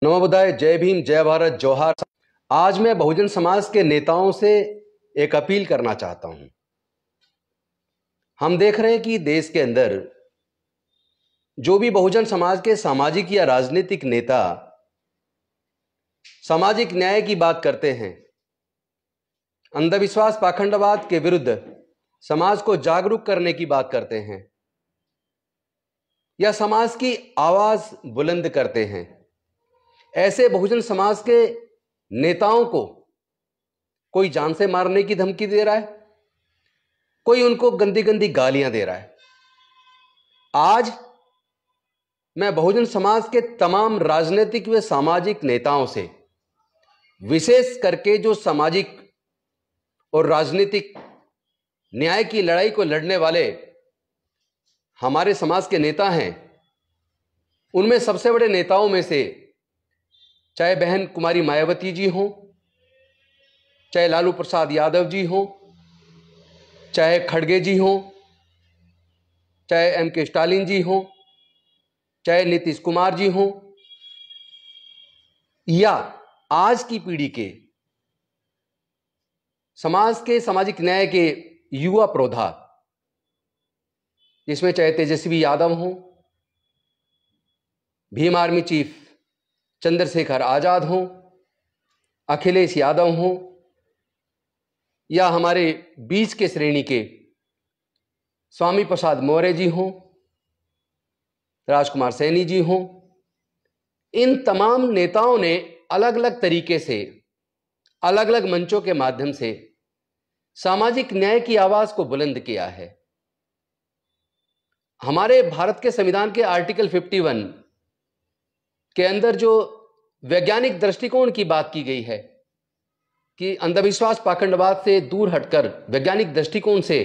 नमो बुद्धाय। जय भीम, जय भारत, जोहार। आज मैं बहुजन समाज के नेताओं से एक अपील करना चाहता हूं। हम देख रहे हैं कि देश के अंदर जो भी बहुजन समाज के सामाजिक या राजनीतिक नेता सामाजिक न्याय की बात करते हैं, अंधविश्वास पाखंडवाद के विरुद्ध समाज को जागरूक करने की बात करते हैं या समाज की आवाज बुलंद करते हैं, ऐसे बहुजन समाज के नेताओं को कोई जान से मारने की धमकी दे रहा है, कोई उनको गंदी गंदी गालियां दे रहा है। आज मैं बहुजन समाज के तमाम राजनीतिक व सामाजिक नेताओं से, विशेष करके जो सामाजिक और राजनीतिक न्याय की लड़ाई को लड़ने वाले हमारे समाज के नेता हैं, उनमें सबसे बड़े नेताओं में से चाहे बहन कुमारी मायावती जी हों, चाहे लालू प्रसाद यादव जी हों, चाहे खड़गे जी हों, चाहे एम.के. स्टालिन जी हों, चाहे नीतीश कुमार जी हों, या आज की पीढ़ी के समाज के सामाजिक न्याय के युवा प्रोधा, जिसमें चाहे तेजस्वी यादव हों, भीम आर्मी चीफ चंद्रशेखर आजाद हों, अखिलेश यादव हों, या हमारे बीच के श्रेणी के स्वामी प्रसाद मौर्य जी हों, राजकुमार सैनी जी हों, इन तमाम नेताओं ने अलग अलग तरीके से, अलग अलग मंचों के माध्यम से सामाजिक न्याय की आवाज को बुलंद किया है। हमारे भारत के संविधान के आर्टिकल 51 के अंदर जो वैज्ञानिक दृष्टिकोण की बात की गई है कि अंधविश्वास पाखंडवाद से दूर हटकर वैज्ञानिक दृष्टिकोण से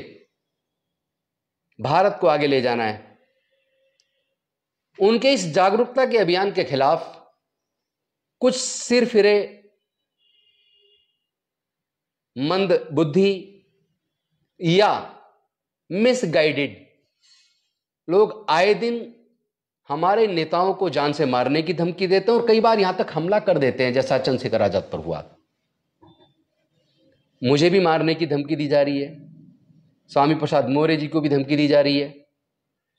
भारत को आगे ले जाना है, उनके इस जागरूकता के अभियान के खिलाफ कुछ सिरफिरे मंद बुद्धि या मिसगाइडेड लोग आए दिन हमारे नेताओं को जान से मारने की धमकी देते हैं और कई बार यहां तक हमला कर देते हैं, जैसा चंद्रशेखर आजाद पर हुआ। मुझे भी मारने की धमकी दी जा रही है, स्वामी प्रसाद मौर्य जी को भी धमकी दी जा रही है,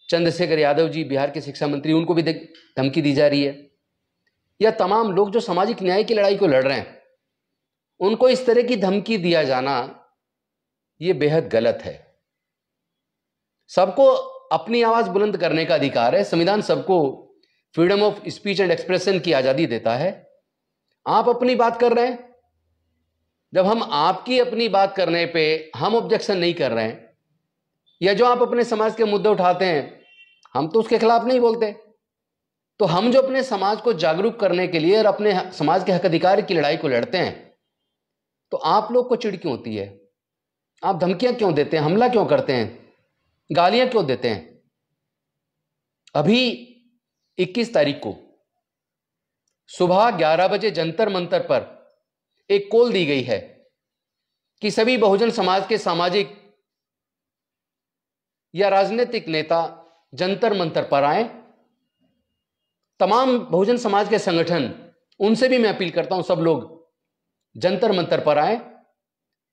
चंद्रशेखर यादव जी बिहार के शिक्षा मंत्री, उनको भी धमकी दी जा रही है, या तमाम लोग जो सामाजिक न्याय की लड़ाई को लड़ रहे हैं, उनको इस तरह की धमकी दिया जाना यह बेहद गलत है। सबको अपनी आवाज बुलंद करने का अधिकार है। संविधान सबको freedom of speech and expression की आजादी देता है। आप अपनी बात कर रहे हैं, जब हम आपकी अपनी बात करने पे हम ऑब्जेक्शन नहीं कर रहे हैं, या जो आप अपने समाज के मुद्दे उठाते हैं हम तो उसके खिलाफ नहीं बोलते, तो हम जो अपने समाज को जागरूक करने के लिए और अपने समाज के हक अधिकार की लड़ाई को लड़ते हैं, तो आप लोग को चिढ़ क्यों होती है? आप धमकियां क्यों देते हैं, हमला क्यों करते हैं, गालियां क्यों देते हैं? अभी 21 तारीख को सुबह 11 बजे जंतर मंतर पर एक कॉल दी गई है कि सभी बहुजन समाज के सामाजिक या राजनीतिक नेता जंतर मंतर पर आए। तमाम बहुजन समाज के संगठन, उनसे भी मैं अपील करता हूं सब लोग जंतर मंतर पर आए,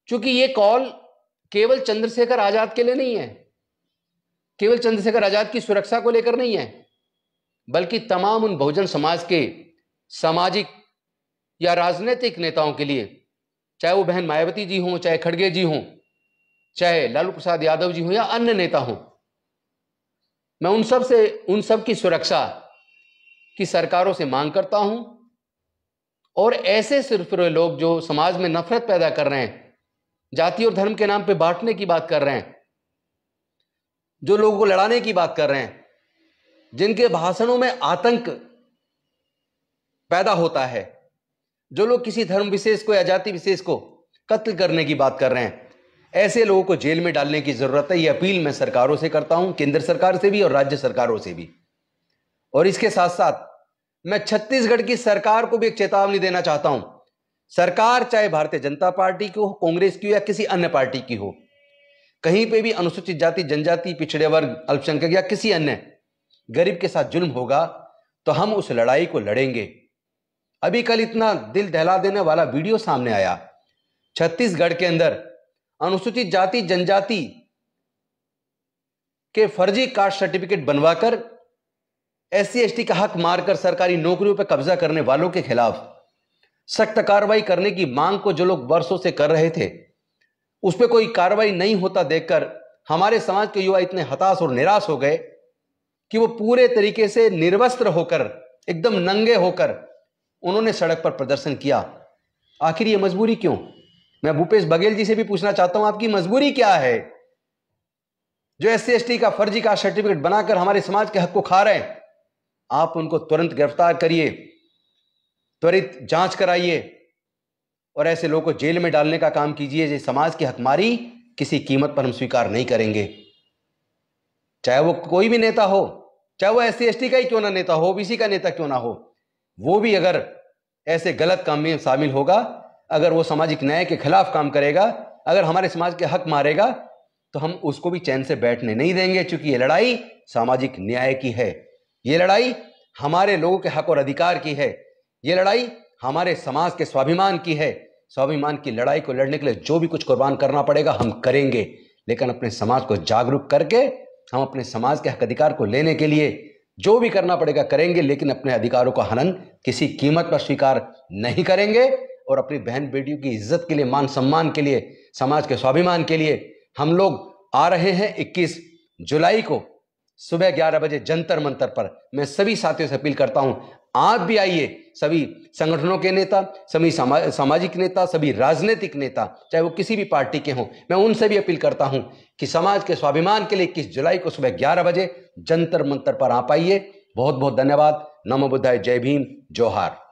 क्योंकि यह कॉल केवल चंद्रशेखर आजाद के लिए नहीं है, केवल चंद्रशेखर आजाद की सुरक्षा को लेकर नहीं है, बल्कि तमाम उन बहुजन समाज के सामाजिक या राजनीतिक नेताओं के लिए, चाहे वो बहन मायावती जी हों, चाहे खड़गे जी हों, चाहे लालू प्रसाद यादव जी हों या अन्य नेता हों। मैं उन सब की सुरक्षा की सरकारों से मांग करता हूं। और ऐसे सिर्फ लोग जो समाज में नफरत पैदा कर रहे हैं, जाति और धर्म के नाम पे बांटने की बात कर रहे हैं, जो लोगों को लड़ाने की बात कर रहे हैं, जिनके भाषणों में आतंक पैदा होता है, जो लोग किसी धर्म विशेष को या जाति विशेष को कत्ल करने की बात कर रहे हैं, ऐसे लोगों को जेल में डालने की जरूरत है। यह अपील मैं सरकारों से करता हूं, केंद्र सरकार से भी और राज्य सरकारों से भी। और इसके साथ साथ मैं छत्तीसगढ़ की सरकार को भी एक चेतावनी देना चाहता हूं। सरकार चाहे भारतीय जनता पार्टी की हो, कांग्रेस की हो या किसी अन्य पार्टी की हो, कहीं पे भी अनुसूचित जाति, जनजाति, पिछड़े वर्ग, अल्पसंख्यक या किसी अन्य गरीब के साथ जुल्म होगा तो हम उस लड़ाई को लड़ेंगे। अभी कल इतना दिल दहला देने वाला वीडियो सामने आया, छत्तीसगढ़ के अंदर अनुसूचित जाति जनजाति के फर्जी कास्ट सर्टिफिकेट बनवाकर SC ST का हक मारकर सरकारी नौकरियों पर कब्जा करने वालों के खिलाफ सख्त कार्रवाई करने की मांग को जो लोग वर्षों से कर रहे थे, उस पर कोई कार्रवाई नहीं होता देखकर हमारे समाज के युवा इतने हताश और निराश हो गए कि वो पूरे तरीके से निर्वस्त्र होकर, एकदम नंगे होकर उन्होंने सड़क पर प्रदर्शन किया। आखिर ये मजबूरी क्यों? मैं भूपेश बघेल जी से भी पूछना चाहता हूं, आपकी मजबूरी क्या है जो SC ST का फर्जी का सर्टिफिकेट बनाकर हमारे समाज के हक को खा रहे हैं? आप उनको तुरंत गिरफ्तार करिए, त्वरित जांच कराइए और ऐसे लोगों को जेल में डालने का काम कीजिए। जो समाज की हकमारी किसी कीमत पर हम स्वीकार नहीं करेंगे, चाहे वो कोई भी नेता हो, चाहे वो SC ST का ही क्यों ना नेता हो, OBC का नेता क्यों ना हो, वो भी अगर ऐसे गलत काम में शामिल होगा, अगर वो सामाजिक न्याय के खिलाफ काम करेगा, अगर हमारे समाज के हक मारेगा, तो हम उसको भी चैन से बैठने नहीं देंगे। क्योंकि ये लड़ाई सामाजिक न्याय की है, ये लड़ाई हमारे लोगों के हक और अधिकार की है, ये लड़ाई हमारे समाज के स्वाभिमान की है। स्वाभिमान की लड़ाई को लड़ने के लिए जो भी कुछ कुर्बान करना पड़ेगा हम करेंगे, लेकिन अपने समाज को जागरूक करके हम अपने समाज के हक अधिकार को लेने के लिए जो भी करना पड़ेगा करेंगे, लेकिन अपने अधिकारों का हनन किसी कीमत पर स्वीकार नहीं करेंगे। और अपनी बहन बेटियों की इज्जत के लिए, मान सम्मान के लिए, समाज के स्वाभिमान के लिए हम लोग आ रहे हैं 21 जुलाई को सुबह 11 बजे जंतर मंतर पर। मैं सभी साथियों से अपील करता हूं, आप भी आइए। सभी संगठनों के नेता, सभी सामाजिक नेता, सभी राजनीतिक नेता, चाहे वो किसी भी पार्टी के हों, मैं उनसे भी अपील करता हूं कि समाज के स्वाभिमान के लिए 21 जुलाई को सुबह 11 बजे जंतर मंतर पर आप आइए। बहुत बहुत धन्यवाद। नमो बुद्धाय, जय भीम, जोहार।